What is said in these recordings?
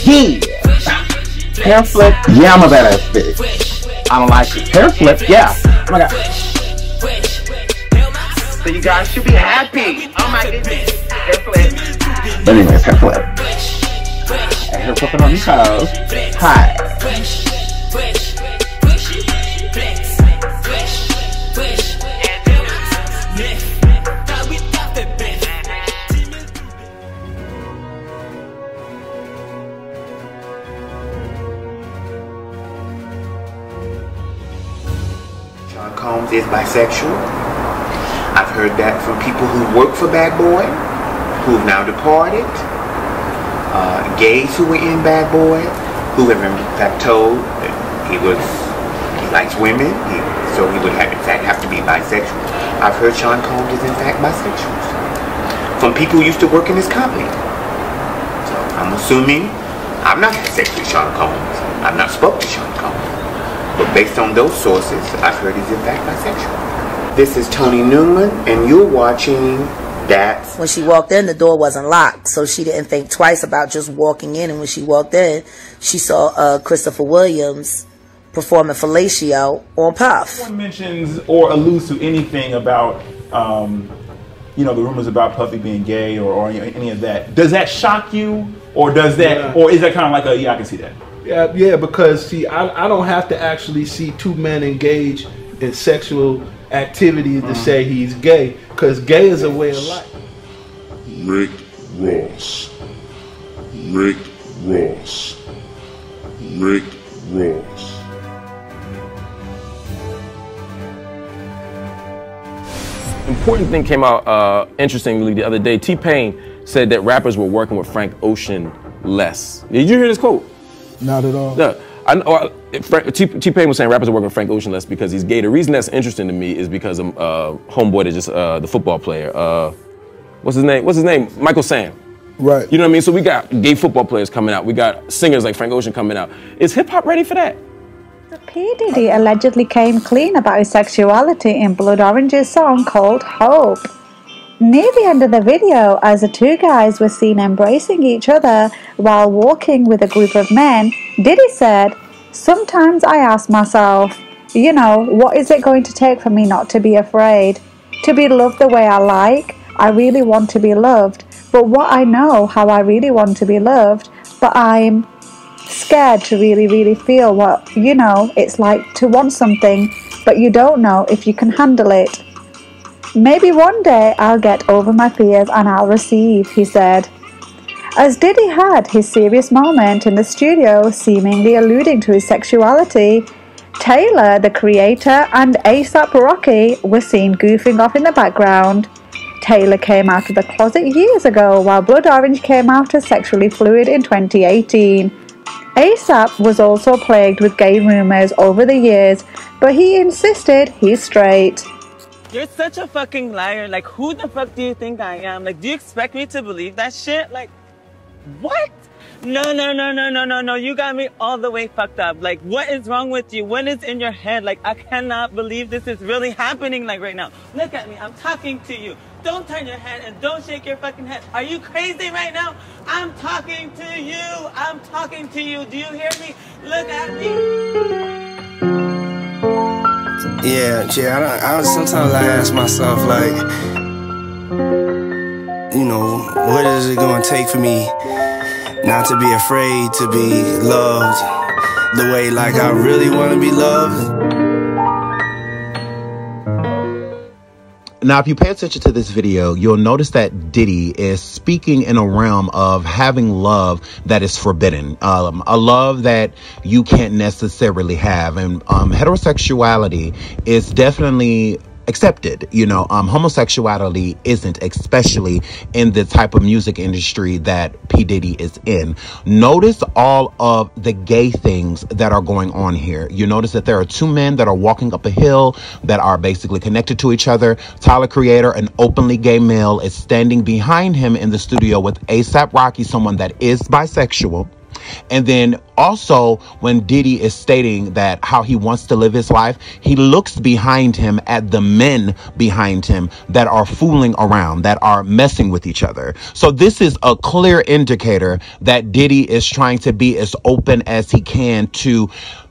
Yeah. Hair flip, yeah, I'm a badass bitch. I don't like it. Hair flip, yeah. Oh my god. So you guys should be happy. Oh my goodness. Hair flip. But anyways, hair flip. And hair flipping on these hoes. Hi. Sean Combs is bisexual. I've heard that from people who work for Bad Boy, who've now departed. Gays who were in Bad Boy, who have in fact told that he likes women, so he would in fact have to be bisexual. I've heard Sean Combs is in fact bisexual. From people who used to work in his company. So I'm assuming I've not had sex with Sean Combs. I've not spoke to Sean Combs. But based on those sources, I've heard he's in fact bisexual. This is Tony Newman, and you're watching That's... When she walked in, the door wasn't locked, so she didn't think twice about just walking in. And when she walked in, she saw Christopher Williams performing Fellatio on Puff. No one mentions or alludes to anything about, you know, the rumors about Puffy being gay or any of that. Does that shock you, or does that, or is that kind of like a, yeah, I can see that? Yeah, because see, I don't have to actually see two men engage in sexual activity to say he's gay, because gay is a way of life. Rick Ross. Rick Ross. Rick Ross. Important thing came out interestingly the other day. T-Pain said that rappers were working with Frank Ocean less. Did you hear this quote? Not at all. No. T-Pain was saying rappers are working with Frank Ocean less because he's gay. The reason that's interesting to me is because homeboy that just the football player. What's his name? Michael Sam. Right. You know what I mean? So we got gay football players coming out. We got singers like Frank Ocean coming out. Is hip hop ready for that? P. Diddy allegedly came clean about his sexuality in Blood Orange's song called Hope. Near the end of the video, as the two guys were seen embracing each other while walking with a group of men, Diddy said, "Sometimes I ask myself, you know, what is it going to take for me not to be afraid? To be loved the way I like? I really want to be loved. But what I know how I really want to be loved, but I'm scared to really feel what, you know, it's like to want something, but you don't know if you can handle it. Maybe one day I'll get over my fears and I'll receive," he said. As Diddy had his serious moment in the studio, seemingly alluding to his sexuality, Taylor, the creator, and A$AP Rocky were seen goofing off in the background. Taylor came out of the closet years ago, while Blood Orange came out as sexually fluid in 2018. A$AP was also plagued with gay rumors over the years, but he insisted he's straight. You're such a fucking liar. Like, who the fuck do you think I am? Like, do you expect me to believe that shit? Like, what? No. You got me all the way fucked up. Like, what is wrong with you? What is in your head? Like, I cannot believe this is really happening, like, right now. Look at me. I'm talking to you. Don't turn your head and don't shake your fucking head. Are you crazy right now? I'm talking to you. I'm talking to you. Do you hear me? Look at me. Yeah, I sometimes I ask myself, like, you know, what is it gonna take for me not to be afraid to be loved the way, like, I really want to be loved? Now, if you pay attention to this video, you'll notice that Diddy is speaking in a realm of having love that is forbidden, a love that you can't necessarily have. And heterosexuality is definitely accepted. You know, homosexuality isn't, especially in the type of music industry that P. Diddy is in. Notice all of the gay things that are going on here. You notice that there are two men that are walking up a hill that are basically connected to each other. Tyler, Creator, an openly gay male, is standing behind him in the studio with A$AP Rocky, someone that is bisexual. And then also when Diddy is stating that how he wants to live his life, he looks behind him at the men behind him that are fooling around, that are messing with each other. So this is a clear indicator that Diddy is trying to be as open as he can to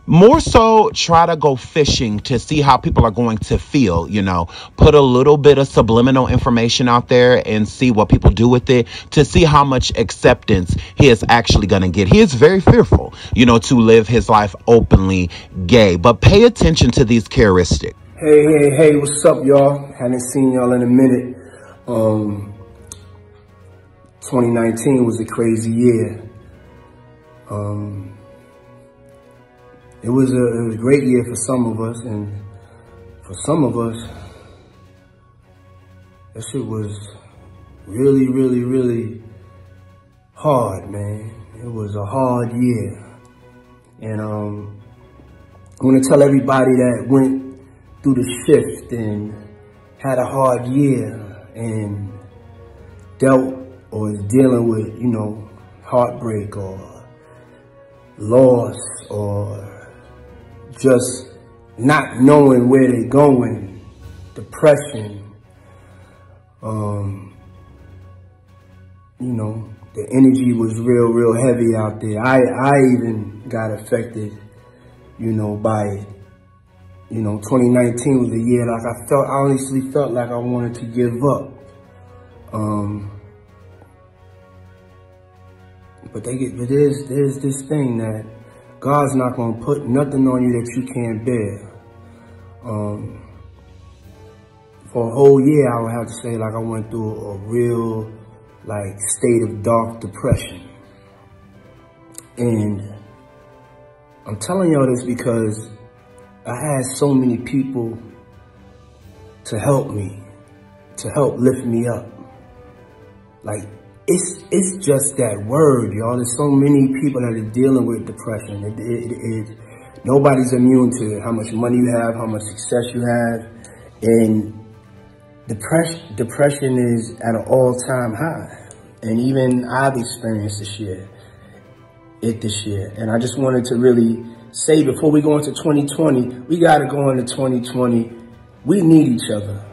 more so try to go fishing to see how people are going to feel, you know, put a little bit of subliminal information out there and see what people do with it, to see how much acceptance he is actually going to get. He is very fearful, you know, to live his life openly gay, but pay attention to these characteristics. Hey, what's up, y'all? Haven't seen y'all in a minute. 2019 was a crazy year. It was a great year for some of us, and for some of us, that shit was really, really, really hard, man. It was a hard year. And I want to tell everybody that went through the shift and had a hard year and dealt or is dealing with, you know, heartbreak or loss or just not knowing where they're going, depression, you know, the energy was real heavy out there. I even got affected, you know, by it. You know, 2019 was a year like I honestly felt like I wanted to give up. But there's this thing that God's not going to put nothing on you that you can't bear. For a whole year, I would have to say, like, I went through a real, like, state of dark depression. And I'm telling y'all this because I had so many people to help me, to help lift me up. Like, it's just that word, y'all. There's so many people that are dealing with depression. Nobody's immune to it. How much money you have, how much success you have. And depression is at an all-time high. And even I've experienced this year. And I just wanted to really say before we go into 2020, we got to go into 2020. We need each other.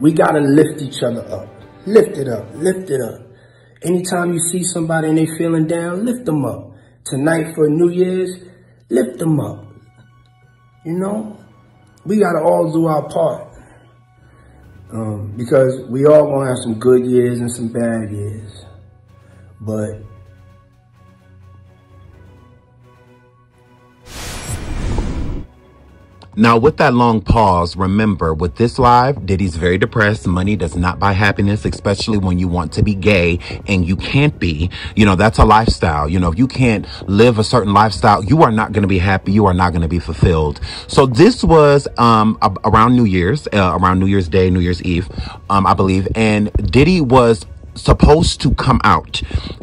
We got to lift each other up. Lift it up. Lift it up. Anytime you see somebody and they feeling down, lift them up. Tonight for New Year's, lift them up. You know, we got to all do our part. Because we all going to have some good years and some bad years. But now, with that long pause, remember, with this live, Diddy's very depressed. Money does not buy happiness, especially when you want to be gay and you can't be. You know, that's a lifestyle. You know, if you can't live a certain lifestyle, you are not going to be happy. You are not going to be fulfilled. So this was around New Year's Day, New Year's Eve, I believe. And Diddy was supposed to come out.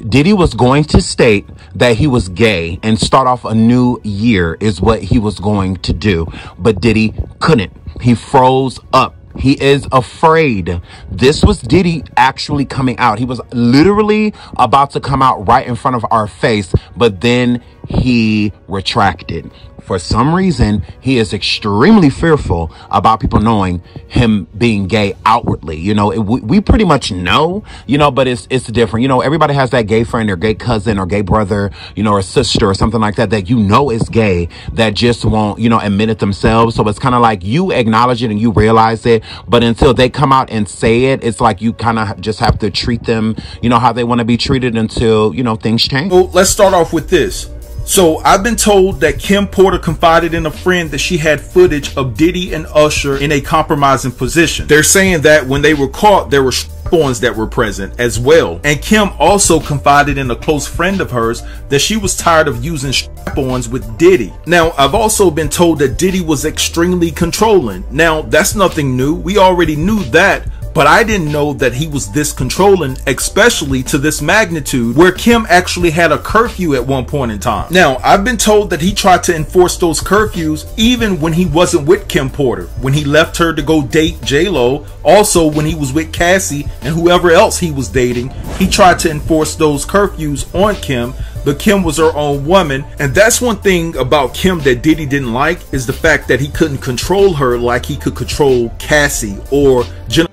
Diddy was going to state that he was gay and start off a new year is what he was going to do. But Diddy couldn't. He froze up. He is afraid. This was Diddy actually coming out. He was literally about to come out right in front of our face, but then he retracted. For some reason, he is extremely fearful about people knowing him being gay outwardly. You know, we pretty much know, you know, but it's different. You know, everybody has that gay friend or gay cousin or gay brother, you know, or sister or something like that you know is gay that just won't, you know, admit it themselves. So it's kind of like you acknowledge it and you realize it. But until they come out and say it, it's like you kind of just have to treat them, you know, how they want to be treated until, you know, things change. Well, let's start off with this. So I've been told that Kim Porter confided in a friend that she had footage of Diddy and Usher in a compromising position. They're saying that when they were caught, there were strap-ons that were present as well. And Kim also confided in a close friend of hers that she was tired of using strap-ons with Diddy. Now, I've also been told that Diddy was extremely controlling. Now, that's nothing new. We already knew that. But I didn't know that he was this controlling, especially to this magnitude, where Kim actually had a curfew at one point in time. Now, I've been told that he tried to enforce those curfews even when he wasn't with Kim Porter, when he left her to go date J-Lo, also when he was with Cassie and whoever else he was dating. He tried to enforce those curfews on Kim but Kim was her own woman. And that's one thing about Kim that Diddy didn't like, is the fact that he couldn't control her like he could control Cassie or Jennifer.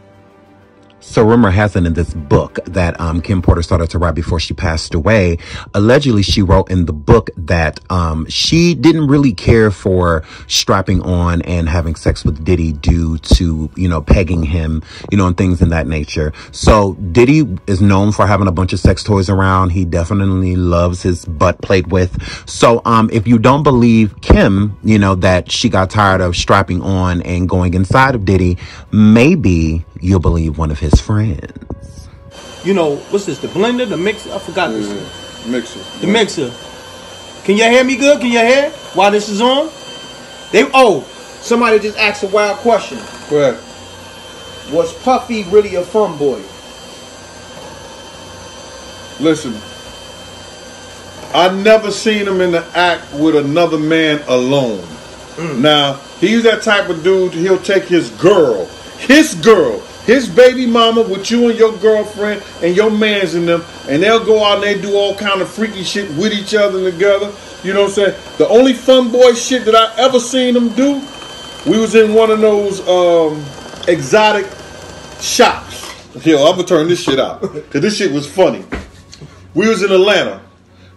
So rumor has it in this book that Kim Porter started to write before she passed away. Allegedly, she wrote in the book that she didn't really care for strapping on and having sex with Diddy due to, you know, pegging him, you know, and things in that nature. So Diddy is known for having a bunch of sex toys around. He definitely loves his butt played with. So if you don't believe Kim, you know, that she got tired of strapping on and going inside of Diddy, maybe you'll believe one of his friends. You know, what's this, the blender, the mixer? I forgot this thing. Mixer. The mixer. Can you hear me good? Can you hear while this is on? Somebody just asked a wild question. Go ahead. Was Puffy really a fun boy? Listen, I never seen him in the act with another man alone. Now, he's that type of dude, he'll take his girl, his baby mama with you and your girlfriend and your mans in them, and they'll go out and they do all kind of freaky shit with each other and together. You know what I'm saying? The only fun boy shit that I ever seen him do, we was in one of those exotic shops. Yo, I'm gonna turn this shit out, because this shit was funny. We was in Atlanta.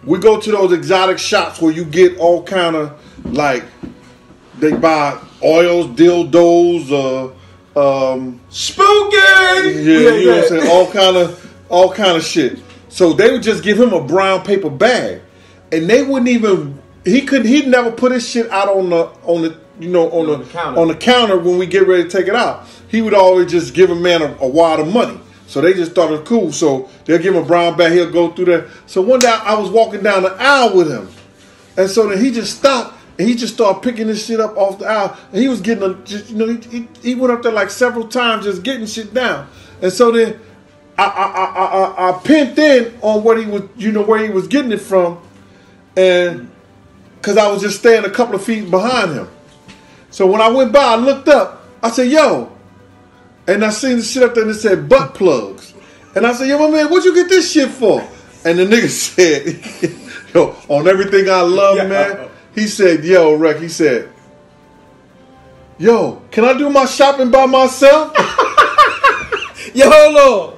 We go to those exotic shops where you get all kind of, like, they buy oils, dildos, spooky. Yeah, you know what I'm saying? All kind of shit. So they would just give him a brown paper bag, and they wouldn't even. He'd never put his shit out on the counter when we get ready to take it out. He would always just give a man a wad of money. So they just thought it was cool. So they'll give him a brown bag. He'll go through there. So one day I was walking down the aisle with him, and so then he just stopped. And he just started picking this shit up off the aisle. And he was getting, he went up there like several times just getting shit down. And so then I pinned in on what he was, where he was getting it from. And because I was just staying a couple of feet behind him. So when I went by, I looked up. I said, yo. And I seen the shit up there and it said butt plugs. And I said, yo, my man, what'd you get this shit for? And the nigga said, yo, on everything I love, man. He said, yo, Rick, he said, yo, can I do my shopping by myself? Yo, hold on.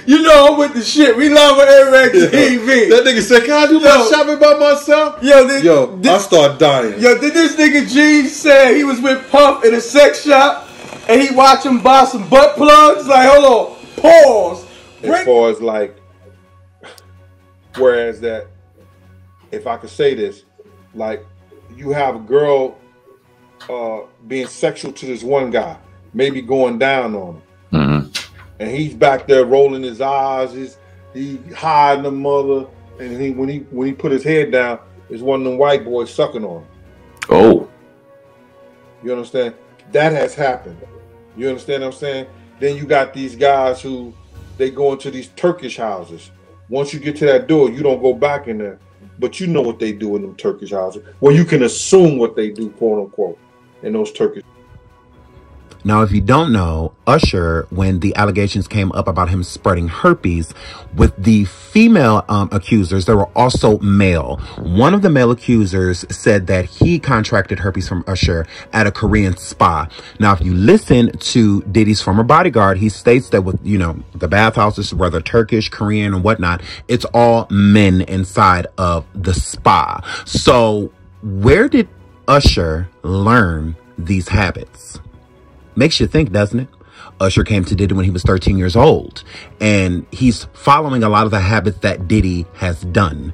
You know I'm with the shit. We love Eric TV. That nigga said, can I do my shopping by myself? I start dying. Yo, did this nigga G say he was with Puff in a sex shop and he watched him buy some butt plugs? Like, hold on, pause. As far as like, whereas that, if I could say this, like, you have a girl being sexual to this one guy, maybe going down on him. Mm-hmm. And he's back there rolling his eyes, he hiding the mother, and when he put his head down, it's one of them white boys sucking on him. Oh. You understand? That has happened. You understand what I'm saying? Then you got these guys who, they go into these Turkish houses. Once you get to that door, you don't go back in there. But you know what they do in them Turkish houses. Well, you can assume what they do, quote unquote, in those Turkish. Now, if you don't know, Usher, when the allegations came up about him spreading herpes, with the female accusers, there were also male. One of the male accusers said that he contracted herpes from Usher at a Korean spa. Now, if you listen to Diddy's former bodyguard, he states that with, the bathhouses, whether Turkish, Korean, and whatnot, it's all men inside of the spa. So where did Usher learn these habits? Makes you think, doesn't it? Usher came to Diddy when he was 13 years old, and he's following a lot of the habits that Diddy has done,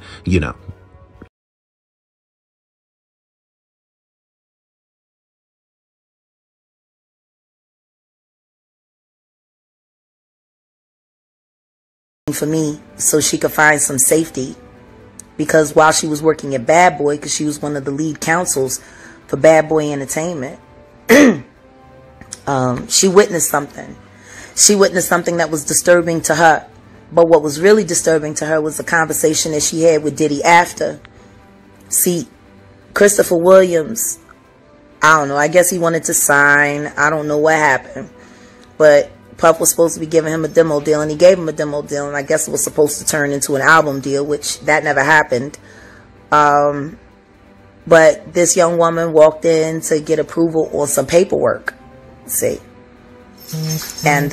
For me, so she could find some safety, because while she was working at Bad Boy, because she was one of the lead counsels for Bad Boy Entertainment, she witnessed something. She witnessed something that was disturbing to her. But what was really disturbing to her was the conversation that she had with Diddy after. See, Christopher Williams, I don't know, I guess he wanted to sign. I don't know what happened. But Puff was supposed to be giving him a demo deal, and he gave him a demo deal, and I guess it was supposed to turn into an album deal, which that never happened. But this young woman walked in to get approval on some paperwork. See. And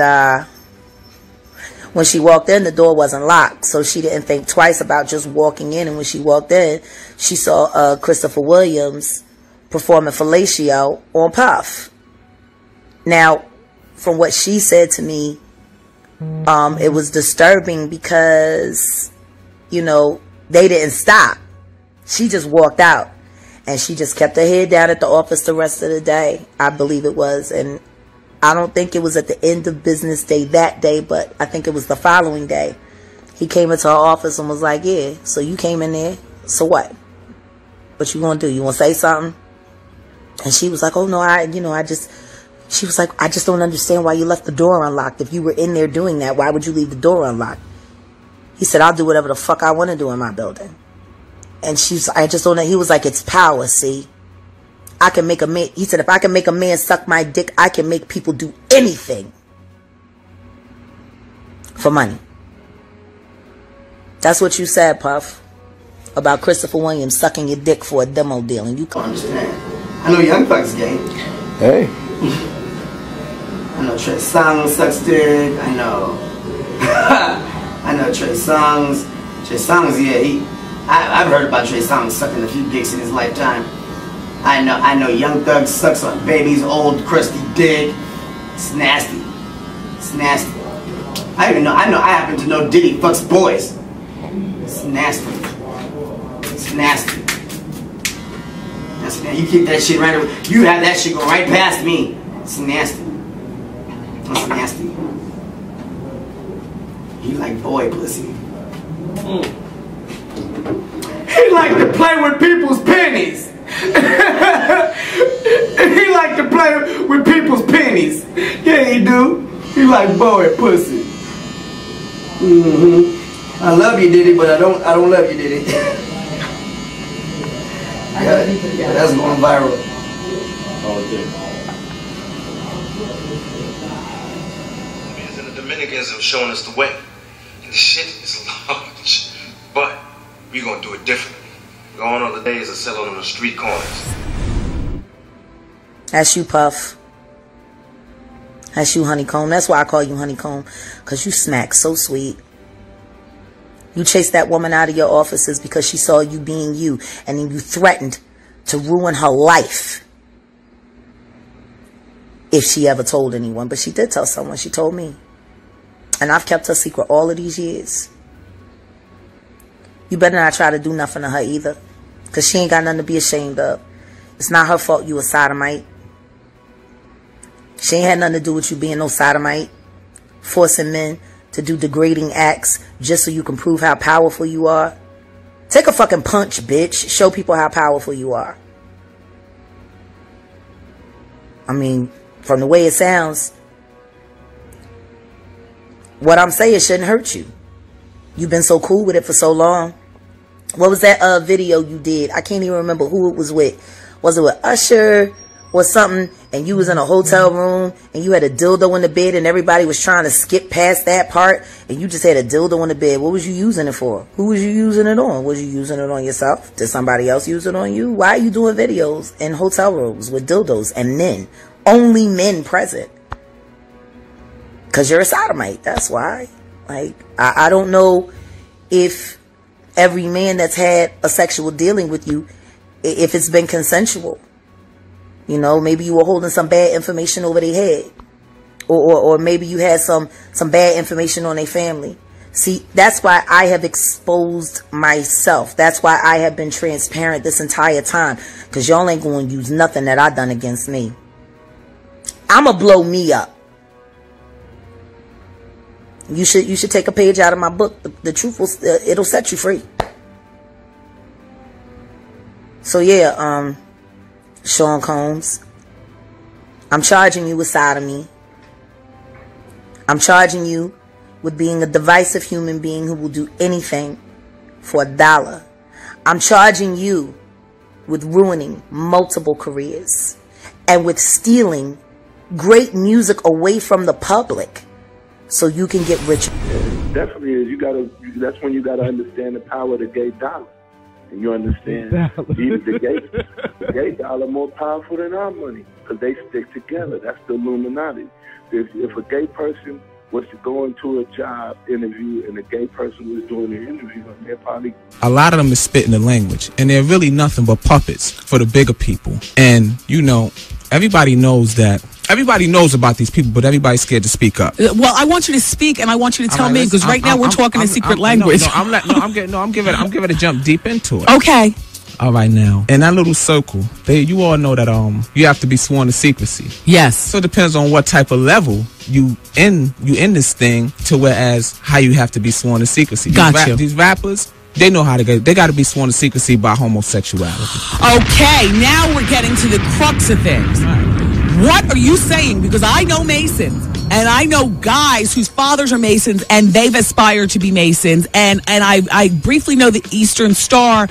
when she walked in, the door wasn't locked. So she didn't think twice about just walking in. And when she walked in, she saw Christopher Williams performing fellatio on Puff. Now, from what she said to me, it was disturbing because, you know, they didn't stop. She just walked out. And she just kept her head down at the office the rest of the day, I believe it was. And I don't think it was at the end of business day that day, but I think it was the following day. He came into her office and was like, yeah, so you came in there, so what? What you gonna do? You wanna say something? And she was like, oh no, she was like, I just don't understand why you left the door unlocked. If you were in there doing that, why would you leave the door unlocked? He said, I'll do whatever the fuck I want to do in my building. And I just don't know. He was like, it's power, see. I can make a man, he said, if I can make a man suck my dick, I can make people do anything for money. That's what you said, Puff, about Christopher Williams sucking your dick for a demo deal. And you can't understand. I know Young Thug's gay. Hey. I know Trey Songz sucks dick. I know. I know Trey Songz. Trey Songz, yeah, I've heard about Trey Songz sucking a few dicks in his lifetime. I know Young Thug sucks on Baby's old crusty dick. It's nasty. It's nasty. I happen to know Diddy fucks boys. It's nasty. It's nasty. That's nasty. You keep that shit right away. You have that shit go right past me. It's nasty. It's nasty. You like boy pussy. He like to play with people's pennies. He like to play with people's pennies. Yeah, he do. He like boy pussy. I love you, Diddy, but I don't love you, Diddy. Yeah, that's going viral. And the Dominicans have shown us the way. And the shit is large. But we're gonna do it differently. Gone are the days of selling on the street corners. That's you, Puff. That's you, Honeycomb. That's why I call you Honeycomb. Because you smack so sweet. You chased that woman out of your offices because she saw you being you. And then you threatened to ruin her life. If she ever told anyone. But she did tell someone. She told me. And I've kept her secret all of these years. You better not try to do nothing to her either. Because she ain't got nothing to be ashamed of. It's not her fault you a sodomite. She ain't had nothing to do with you being no sodomite. Forcing men to do degrading acts just so you can prove how powerful you are. Take a fucking punch, bitch. Show people how powerful you are. I mean, from the way it sounds, what I'm saying shouldn't hurt you. You've been so cool with it for so long. What was that video you did? I can't even remember who it was with. Was it with Usher or something? And you was in a hotel room and you had a dildo in the bed and everybody was trying to skip past that part and you just had a dildo in the bed. What was you using it for? Who was you using it on? Was you using it on yourself? Did somebody else use it on you? Why are you doing videos in hotel rooms with dildos and men? Only men present. Because you're a sodomite. That's why. Like, I don't know if every man that's had a sexual dealing with you, if it's been consensual. You know, maybe you were holding some bad information over their head. Or maybe you had some bad information on their family. See, that's why I have exposed myself. That's why I have been transparent this entire time. Because y'all ain't going to use nothing that I done against me. I'ma blow me up. You should take a page out of my book. The truth will, it'll set you free. So yeah, Sean Combs, I'm charging you with sodomy. I'm charging you with being a divisive human being who will do anything for $1. I'm charging you with ruining multiple careers and with stealing great music away from the public so you can get rich. Definitely is. That's when you gotta understand the power of the gay dollar. You understand? The gay dollar more powerful than our money because they stick together. That's the Illuminati. If a gay person was to go into a job interview and a gay person was doing the interview, they're probably... A lot of them is spitting the language, and they're really nothing but puppets for the bigger people. And, you know, everybody knows that. Everybody knows about these people, but everybody's scared to speak up. Well, I want you to speak, and I want you to tell me, because right now we're talking in secret language. I'm giving a jump deep into it. Okay. All right, now in that little circle, you all know that you have to be sworn to secrecy. Yes. So it depends on what type of level you in this thing to whereas how you have to be sworn to secrecy. These rappers, they know how to get. They got to be sworn to secrecy by homosexuality. Okay, now we're getting to the crux of things. What are you saying? Because I know Masons, and I know guys whose fathers are Masons, and they've aspired to be Masons, and I briefly know the Eastern Star.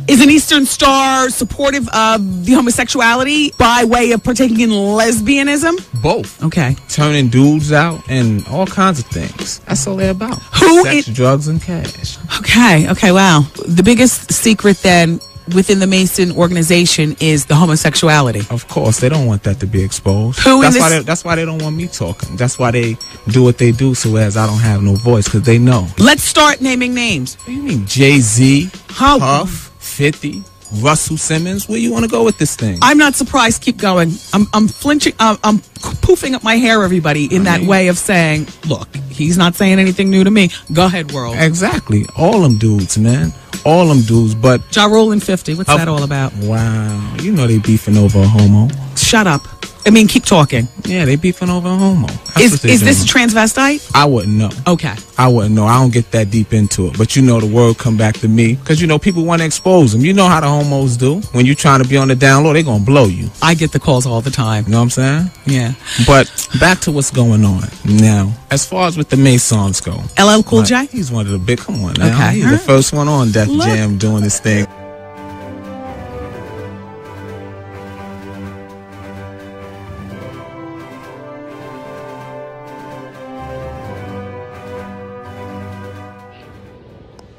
Is an Eastern Star supportive of the homosexuality by way of partaking in lesbianism? Both. Okay. Turning dudes out and all kinds of things. That's all they're about. Sex, drugs, and cash. Okay, wow. The biggest secret then within the Mason organization is the homosexuality. Of course, they don't want that to be exposed. That's why they don't want me talking. That's why they do what they do so as I don't have no voice, because they know. Let's start naming names. What do you mean? Jay-Z, Puff, 50, Russell Simmons. Where you want to go with this thing? I'm not surprised. Keep going. I'm flinching. I'm poofing up my hair, everybody, in that way of saying, look, he's not saying anything new to me. Go ahead, world. Exactly. All them dudes, man. All them dudes. But Ja Rule and 50. What's that all about? Wow. You know they beefing over a homo. Shut up. I mean, keep talking. Yeah, they beefing over a homo. Is this a transvestite? I wouldn't know. Okay. I wouldn't know. I don't get that deep into it. But you know the word come back to me. Because, you know, people want to expose them. You know how the homos do. When you're trying to be on the down low, they're going to blow you. I get the calls all the time. You know what I'm saying? Yeah. But back to what's going on now. As far as with the Masons go. LL Cool J? He's one of the big, come on now. Okay. He's the first one on Def Jam doing this thing.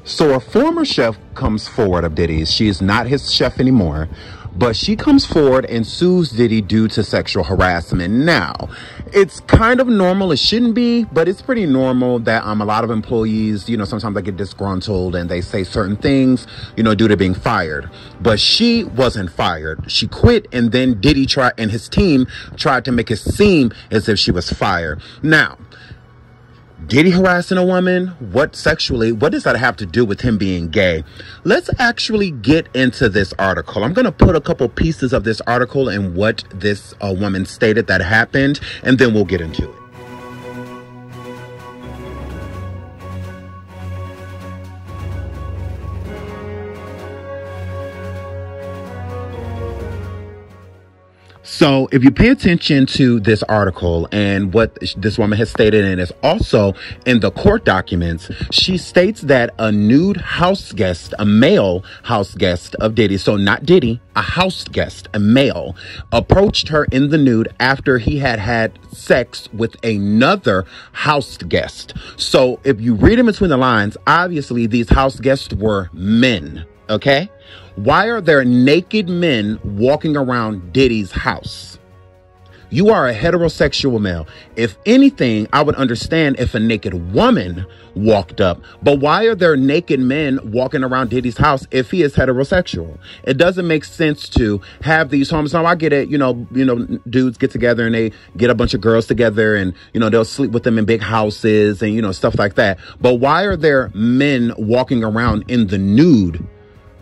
So a former chef comes forward of Diddy's. She is not his chef anymore, but she comes forward and sues Diddy due to sexual harassment. Now, it's kind of normal. It shouldn't be, but it's pretty normal that a lot of employees, you know, sometimes they get disgruntled and they say certain things, you know, due to being fired. But she wasn't fired. She quit, and then Diddy and his team tried to make it seem as if she was fired. Now, Diddy harassing a woman? What does that have to do with him being gay? Let's actually get into this article. I'm going to put a couple pieces of this article and what this woman stated that happened, and then we'll get into it. So if you pay attention to this article and what this woman has stated, and it's also in the court documents, she states that a nude house guest, a male house guest of Diddy, so not Diddy, a house guest, a male, approached her in the nude after he had sex with another house guest. So if you read in between the lines, obviously these house guests were men, okay? Why are there naked men walking around Diddy's house? You are a heterosexual male. If anything, I would understand if a naked woman walked up. But why are there naked men walking around Diddy's house if he is heterosexual? It doesn't make sense to have these homes. Now, I get it. You know, dudes get together and they get a bunch of girls together and, you know, they'll sleep with them in big houses and, you know, stuff like that. But why are there men walking around in the nude?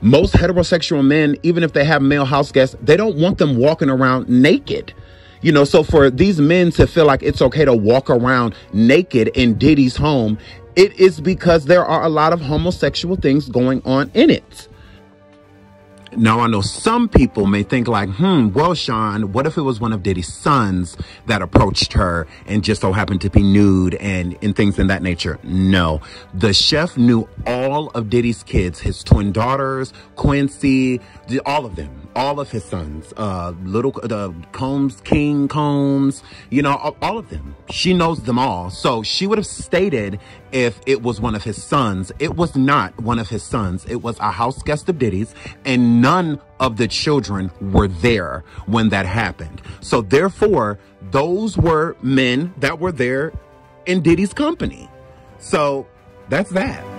Most heterosexual men, even if they have male house guests, they don't want them walking around naked. You know, so for these men to feel like it's okay to walk around naked in Diddy's home, it is because there are a lot of homosexual things going on in it. Now, I know some people may think like, well, Sean, what if it was one of Diddy's sons that approached her and just so happened to be nude and things in that nature? No. The chef knew all of Diddy's kids, his twin daughters, Quincy, all of them, all of his sons, Combs, King Combs, you know, all of them. She knows them all. So she would have stated if it was one of his sons. It was not one of his sons. It was a house guest of Diddy's, and none of the children were there when that happened. So therefore, those were men that were there in Diddy's company. So that's that.